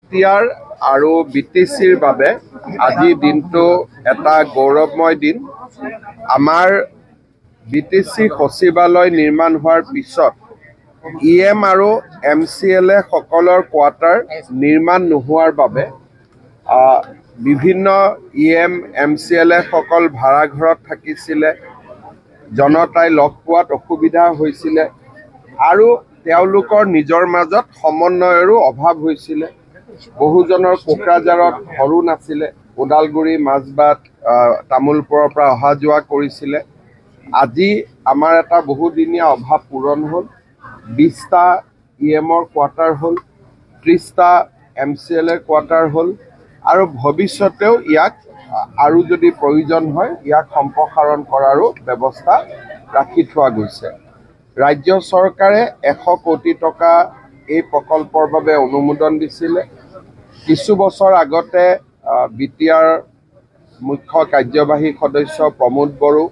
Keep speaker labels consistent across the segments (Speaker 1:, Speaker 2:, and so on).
Speaker 1: BTR আৰু বিটিচিৰ বাবে আজি দিনটো এটা গৌৰৱময় দিন। আমাৰ বিটিচি সচিবালয় নিৰ্মাণ হোৱাৰ পিছত ইএম আৰু MCLA সকলৰ কোৱাৰ্টাৰ নিৰ্মাণ নোহোৱাৰ বাবে বিভিন্ন ইএম MCLA সকল ভাড়াঘৰত থাকিছিলে, জনতাই লগ পোৱাত অসুবিধা হৈছিলে আৰু তেওঁলোকৰ নিজৰ মাজত সমন্বয়ৰো অভাৱ হৈছিলে। বহুজনৰ কোকৰাঝাৰত ঘৰো নাছিলে, ওদালগুৰি মাজবাট তামোলপুৰৰ পৰা অহা যোৱা কৰিছিলে। আজি আমাৰ এটা বহুদিনীয়া অভাৱ পূৰণ হ'ল। 20টা ইএমৰ কোৱাৰ্টাৰ হ'ল, 30টা MCLA কোৱাৰ্টাৰ হ'ল আৰু ভৱিষ্যতেও ইয়াক আৰু যদি প্ৰয়োজন হয় ইয়াক সম্প্ৰসাৰণ কৰাৰো ব্যৱস্থা ৰাখি থোৱা গৈছে। ৰাজ্য চৰকাৰে 100 কোটি টকা এই প্ৰকল্পৰ বাবে অনুমোদন দিছিলে। কিছু বছৰ আগতে বিটিআৰ মুখ্য কাৰ্যবাহী সদস্য প্ৰমোদ বড়ো,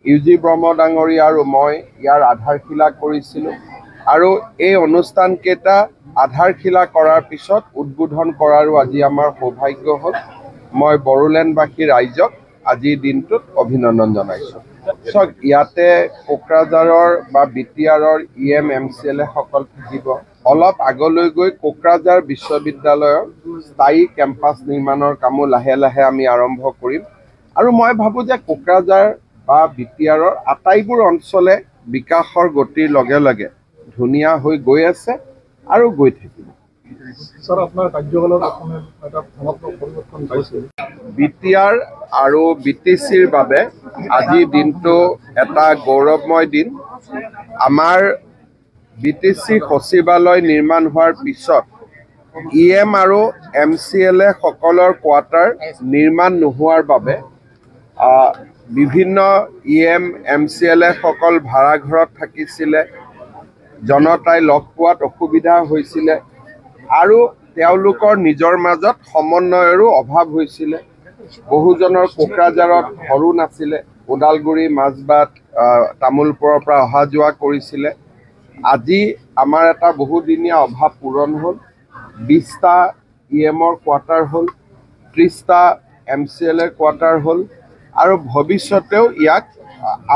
Speaker 1: UG ব্ৰহ্ম ডাঙৰীয়া আৰু মই ইয়াৰ আধাৰশিলা কৰিছিলোঁ আৰু এই অনুষ্ঠানকেইটা আধাৰশিলা কৰাৰ পিছত উদ্বোধন কৰাৰো আজি আমাৰ সৌভাগ্য হ'ল। মই বড়োলেণ্ডবাসী ৰাইজক আজিৰ দিনটোত অভিনন্দন জনাইছোঁ। চাওক, ইয়াতে কোকৰাঝাৰৰ বা বিটিআৰৰ ইএম MCLA সকল থাকিব। অলপ আগলৈ গৈ কোকৰাঝাৰ বিশ্ববিদ্যালয়ৰ স্থায়ী কেম্পাছ নিৰ্মাণৰ কামো লাহে লাহে আমি আৰম্ভ কৰিম আৰু মই ভাবোঁ যে কোকৰাঝাৰ বা বিটিআৰৰ আটাইবোৰ অঞ্চলে বিকাশৰ গতিৰ লগে লগে ধুনীয়া হৈ গৈ আছে আৰু গৈ থাকিব। বিটিআৰ আৰু বিটিচিৰ বাবে আজি দিনটো এটা গৌৰৱময় দিন। আমাৰ বিটিচি সচিবালয় নিৰ্মাণ হোৱাৰ পিছত ইএম আৰু MCLA সকলৰ কোৱাৰ্টাৰ নিৰ্মাণ নোহোৱাৰ বাবে বিভিন্ন ইএম MCLA সকল ভাড়াঘৰত থাকিছিলে, জনতাই লগ পোৱাত অসুবিধা হৈছিলে আৰু তেওঁলোকৰ নিজৰ মাজত সমন্বয়ৰো অভাৱ হৈছিলে। বহুজনৰ কোকৰাঝাৰত ঘৰো নাছিলে, ওদালগুৰি মাজবাট তামোলপুৰৰ পৰা অহা যোৱা কৰিছিলে। আজি আমাৰ এটা বহুদিনীয়া অভাৱ পূৰণ হ'ল। 20টা ইএমৰ কোৱাৰ্টাৰ হ'ল, 30টা MCLA কোৱাৰ্টাৰ হ'ল আৰু ভৱিষ্যতেও ইয়াক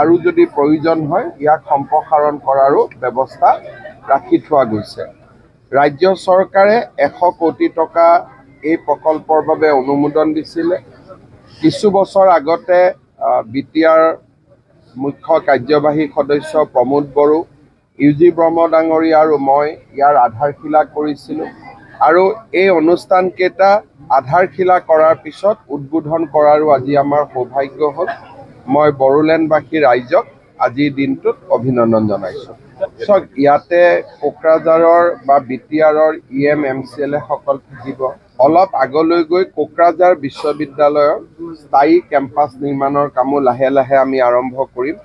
Speaker 1: আৰু যদি প্ৰয়োজন হয় ইয়াক সম্প্ৰসাৰণ কৰাৰো ব্যৱস্থা ৰাখি থোৱা গৈছে। ৰাজ্য চৰকাৰে 100 কোটি টকা এই প্ৰকল্পৰ বাবে অনুমোদন দিছিলে। কিছু বছৰ আগতে বিটিআৰ মুখ্য কাৰ্যবাহী সদস্য প্ৰমোদ বড়ো, UG ব্ৰহ্ম ডাঙৰীয়া আৰু মই ইয়াৰ আধাৰশিলা কৰিছিলোঁ আৰু এই অনুষ্ঠানকেইটা আধাৰশিলা কৰাৰ পিছত উদ্বোধন কৰাৰো আজি আমাৰ সৌভাগ্য হ'ল। মই বড়োলেণ্ডবাসী ৰাইজক আজিৰ দিনটোত অভিনন্দন জনাইছোঁ। চাওক, ইয়াতে কোকৰাঝাৰৰ বা বিটিআৰৰ ইএম MCLA সকল থাকিব। অলপ আগলৈ গৈ কোকৰাঝাৰ বিশ্ববিদ্যালয়ৰ স্থায়ী কেম্পাছ নিৰ্মাণৰ কামো লাহে লাহে আমি আৰম্ভ কৰিম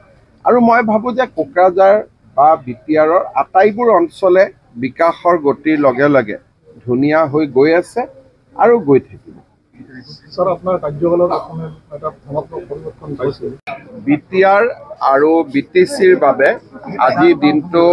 Speaker 1: আৰু মই ভাবোঁ যে কোকৰাঝাৰ বা বিটিআৰৰ আটাইবোৰ অঞ্চলে বিকাশৰ গতিৰ লগে লগে ধুনীয়া হৈ গৈ আছে আৰু গৈ থাকিব। বিটিআৰ আৰু বিটিচিৰ বাবে আজিৰ দিনটো